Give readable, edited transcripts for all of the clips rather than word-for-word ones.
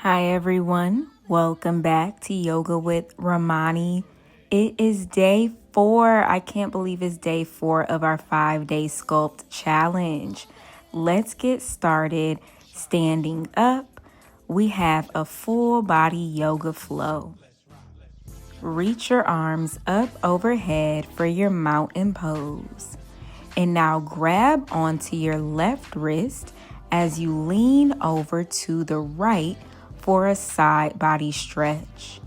Hi everyone, welcome back to Yoga with Ramoni. It is day 4. I can't believe it's day 4 of our 5-day Sculpt challenge. Let's get started. Standing up, we have a full body yoga flow. Reach your arms up overhead for your mountain pose. And now grab onto your left wrist as you lean over to the right for a side body stretch.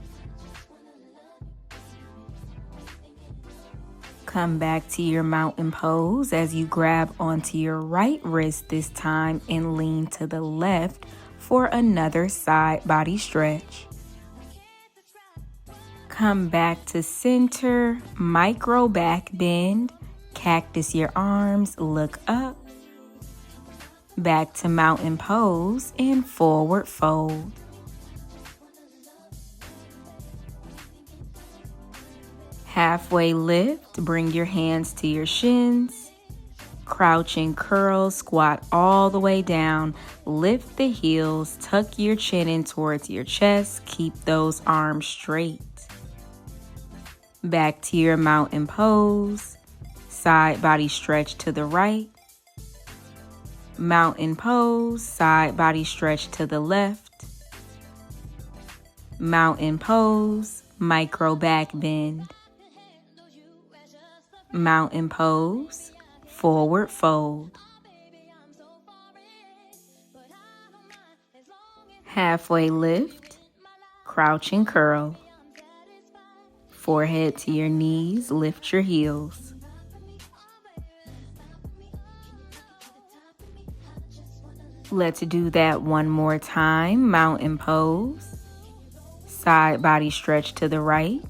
Come back to your mountain pose as you grab onto your right wrist this time and lean to the left for another side body stretch. Come back to center, micro back bend, cactus your arms, look up. Back to mountain pose and forward fold. Halfway lift, bring your hands to your shins. Crouching curl, squat all the way down. Lift the heels, tuck your chin in towards your chest. Keep those arms straight. Back to your mountain pose. Side body stretch to the right. Mountain pose, side body stretch to the left. Mountain pose, micro back bend. Mountain pose, forward fold. Halfway lift, crouching curl. Forehead to your knees, lift your heels. Let's do that one more time. Mountain pose, side body stretch to the right.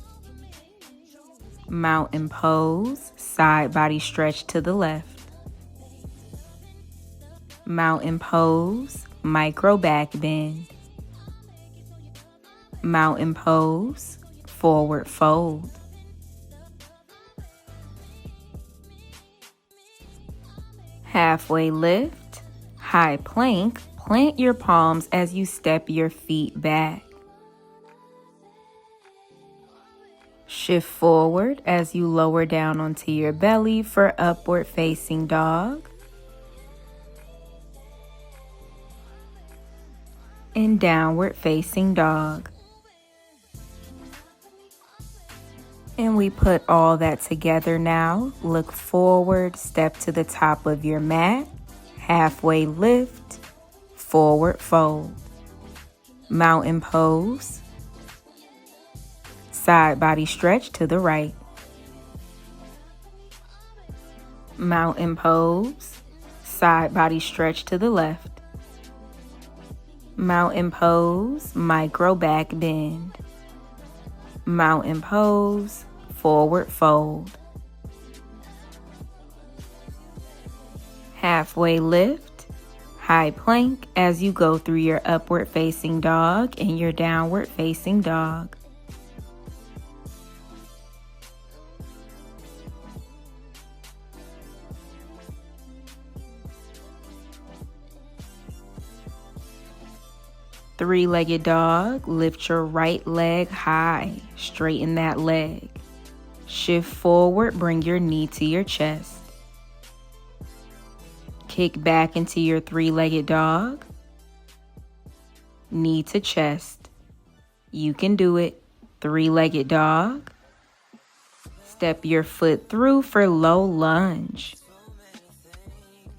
Mountain pose, side body stretch to the left. Mountain pose, micro back bend. Mountain pose, forward fold. Halfway lift, high plank, plant your palms as you step your feet back. Shift forward as you lower down onto your belly for upward facing dog. And downward facing dog. And we put all that together now. Look forward, step to the top of your mat. Halfway lift, forward fold. Mountain pose. Side body stretch to the right. Mountain pose. Side body stretch to the left. Mountain pose, micro back bend. Mountain pose, forward fold. Halfway lift, high plank as you go through your upward facing dog and your downward facing dog. Three-legged dog, lift your right leg high, straighten that leg. Shift forward, bring your knee to your chest. Kick back into your three-legged dog. Knee to chest. You can do it. Three-legged dog. Step your foot through for low lunge.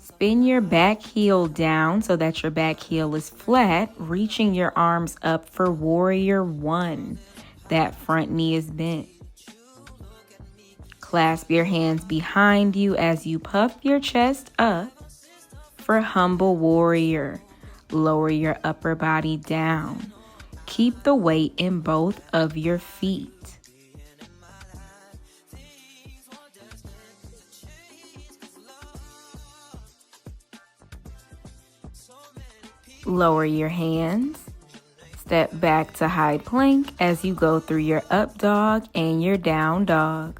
Spin your back heel down so that your back heel is flat, reaching your arms up for warrior one. That front knee is bent. Clasp your hands behind you as you puff your chest up for humble warrior. Lower your upper body down. Keep the weight in both of your feet. Lower your hands. Step back to high plank as you go through your up dog and your down dog.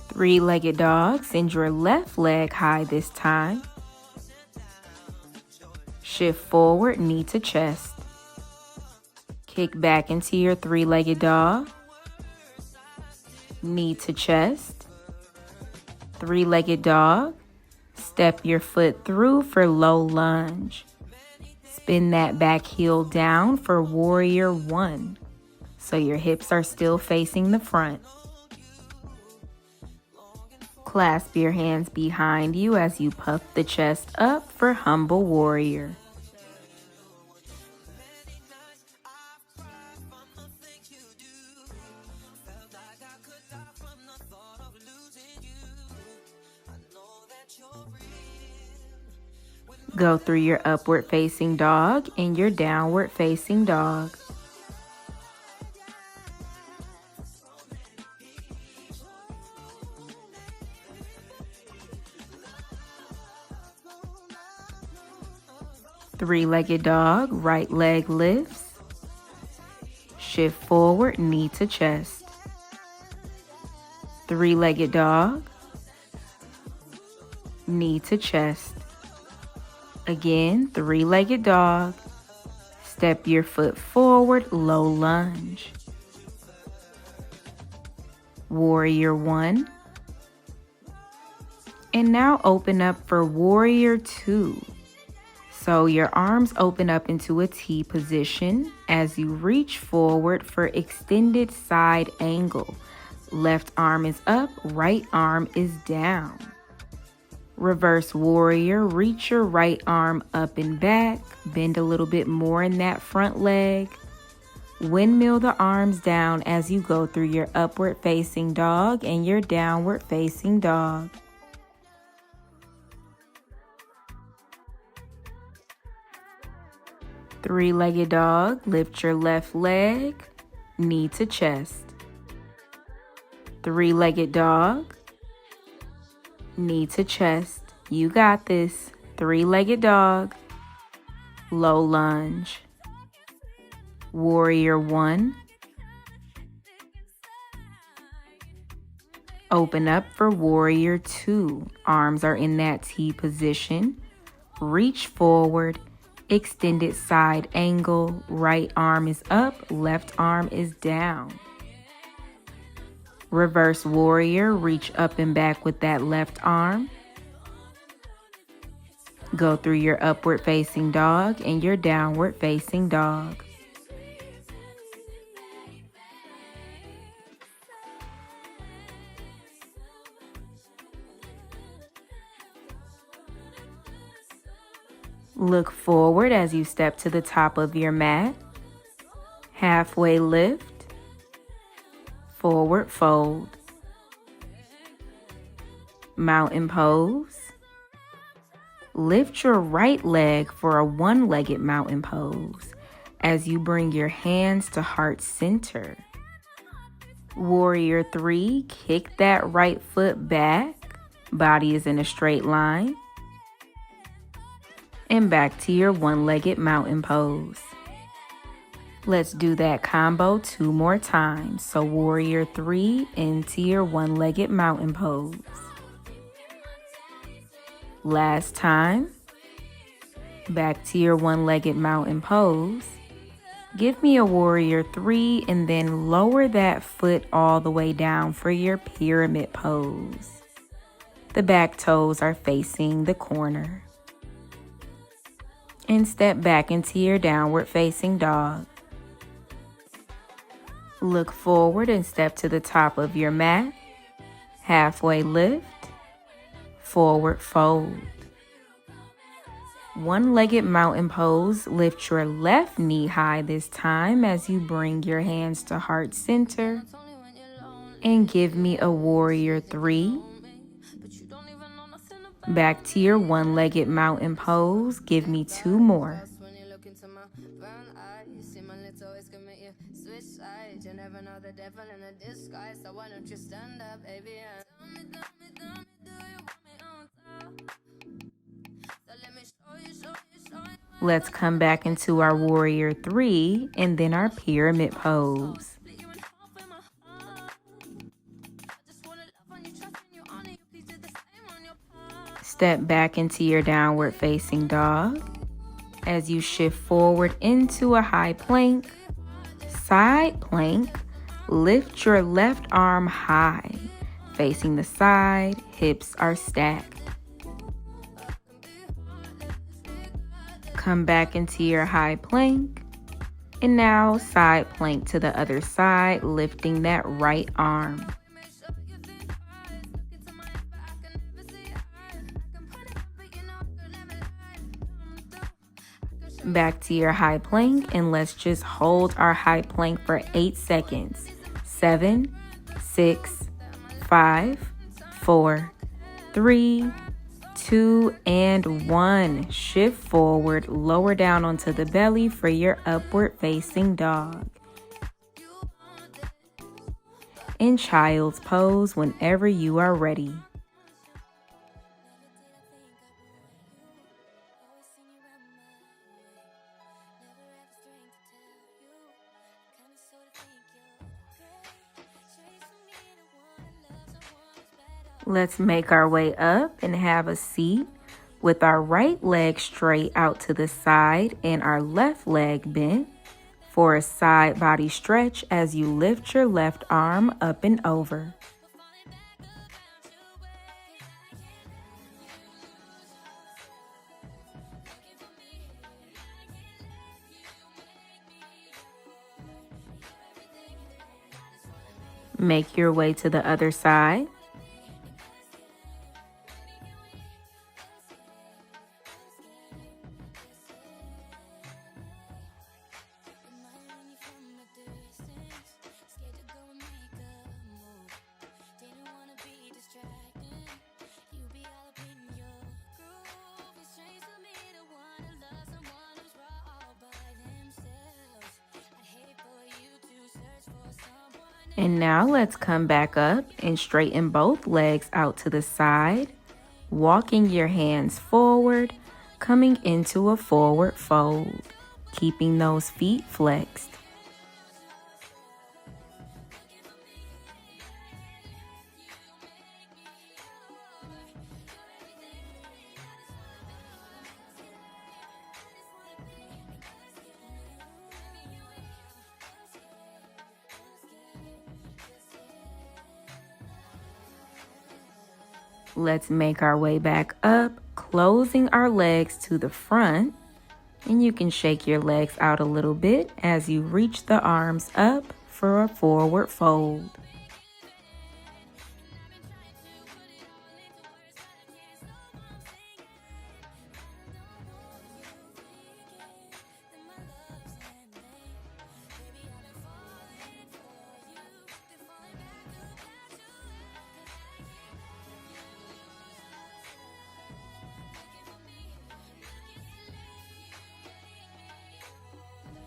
Three-legged dog, send your left leg high this time. Shift forward, knee to chest. Kick back into your three-legged dog. Knee to chest. Three-legged dog. Step your foot through for low lunge. Spin that back heel down for warrior one. So your hips are still facing the front. Clasp your hands behind you as you puff the chest up for humble warrior. Go through your upward facing dog and your downward facing dog. Three-legged dog, right leg lifts. Shift forward, knee to chest. Three-legged dog, knee to chest. Again, three-legged dog. Step your foot forward, low lunge. Warrior one. And now open up for warrior two. So your arms open up into a T position as you reach forward for extended side angle. Left arm is up, right arm is down. Reverse warrior, reach your right arm up and back, bend a little bit more in that front leg. Windmill the arms down as you go through your upward facing dog and your downward facing dog. Three-legged dog, lift your left leg, knee to chest. Three-legged dog, knee to chest. You got this. Three-legged dog, low lunge. Warrior one. Open up for warrior two. Arms are in that T position. Reach forward, extended side angle. Right arm is up, left arm is down. Reverse warrior, reach up and back with that left arm. Go through your upward facing dog and your downward facing dog. Look forward as you step to the top of your mat. Halfway lift. Forward fold. Mountain pose. Lift your right leg for a one-legged mountain pose as you bring your hands to heart center. Warrior three, kick that right foot back. Body is in a straight line. And back to your one-legged mountain pose. Let's do that combo 2 more times. So warrior three into your one-legged mountain pose. Last time. Back to your one-legged mountain pose. Give me a warrior three and then lower that foot all the way down for your pyramid pose. The back toes are facing the corner. And step back into your downward facing dog. Look forward and step to the top of your mat. Halfway lift. Forward fold. One-legged mountain pose. Lift your left knee high this time as you bring your hands to heart center. And give me a warrior three. Back to your one-legged mountain pose. Give me 2 more. Let's come back into our warrior three and then our pyramid pose. Step back into your downward facing dog. As you shift forward into a high plank, side plank, lift your left arm high. Facing the side, hips are stacked. Come back into your high plank. And now side plank to the other side, lifting that right arm. Back to your high plank, and let's just hold our high plank for 8 seconds. 7, 6, 5, 4, 3, 2, and 1. Shift forward, lower down onto the belly for your upward facing dog. In child's pose whenever you are ready. Let's make our way up and have a seat with our right leg straight out to the side and our left leg bent for a side body stretch as you lift your left arm up and over. Make your way to the other side. And now let's come back up and straighten both legs out to the side, walking your hands forward, coming into a forward fold, keeping those feet flexed. Let's make our way back up, closing our legs to the front. And you can shake your legs out a little bit as you reach the arms up for a forward fold.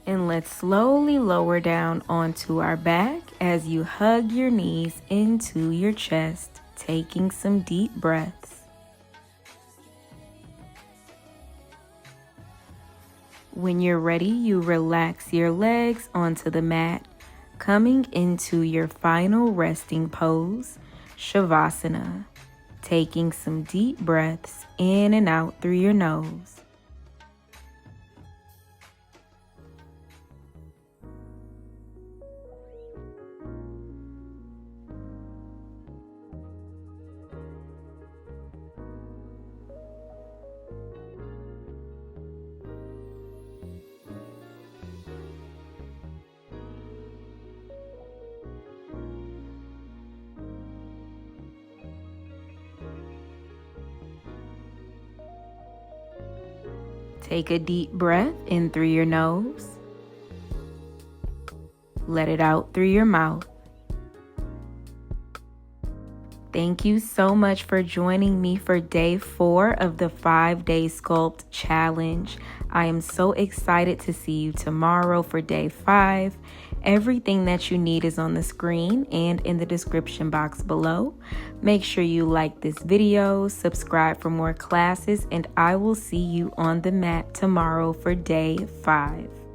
And let's slowly lower down onto our back as you hug your knees into your chest, taking some deep breaths. When you're ready, you relax your legs onto the mat, coming into your final resting pose, Shavasana, taking some deep breaths in and out through your nose. Take a deep breath in through your nose. Let it out through your mouth. Thank you so much for joining me for day 4 of the 5-day Sculpt challenge. I am so excited to see you tomorrow for day 5. Everything that you need is on the screen and in the description box below. Make sure you like this video, subscribe for more classes, and I will see you on the mat tomorrow for day 5.